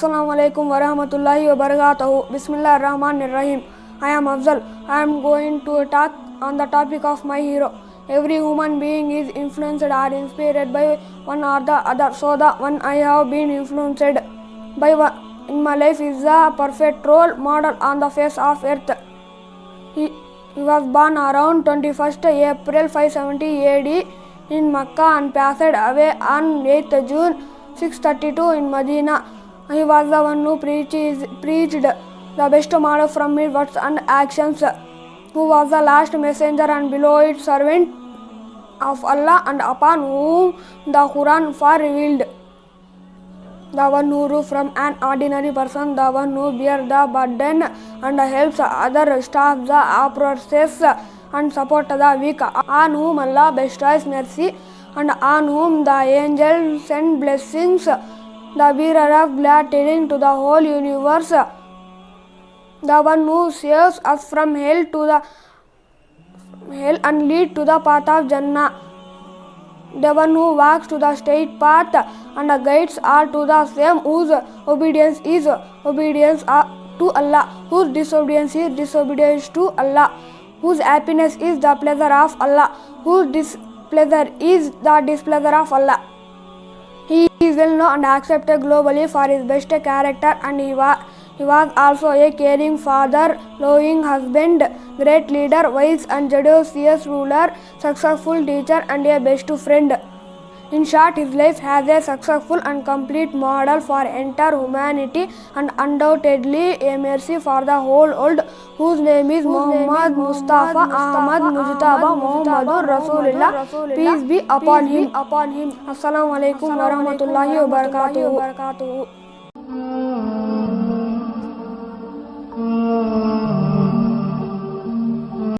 Assalamu alaikum wa rahmatullahi wa barakatuhu. Bismillah ar-Rahman ar-Rahim. I am Afzal. I am going to talk on the topic of my hero. Every human being is influenced or inspired by one or the other. So the one I have been influenced by in my life is the perfect role model on the face of earth. He was born around 21st April 570 AD in Makkah and passed away on 8th June 632 in Medina. He was the one who preached the best model from his words and actions, who was the last messenger and beloved servant of Allah, and upon whom the Quran was revealed. The one who grew from an ordinary person, the one who bears the burden and helps others, stops the oppressors and supports the weak, on whom Allah bestows mercy, and on whom the angels send blessings, the bearer of glad tidings to the whole universe, the one who saves us from hell and leads to the path of Jannah, the one who walks to the straight path and guides all to the same, whose obedience is obedience to Allah, whose disobedience is disobedience to Allah, whose happiness is the pleasure of Allah, whose displeasure is the displeasure of Allah. He is well known and accepted globally for his best character, and he was also a caring father, loving husband, great leader, wise and judicious ruler, successful teacher, and a best friend. In short, his life has a successful and complete model for entire humanity, and undoubtedly a mercy for the whole world, whose name is Muhammad Mustafa Ahmad Mujtaba Muhammadur Rasulullah. Peace be upon him. Assalamu alaikum wa rahmatullahi wa barakatuhu.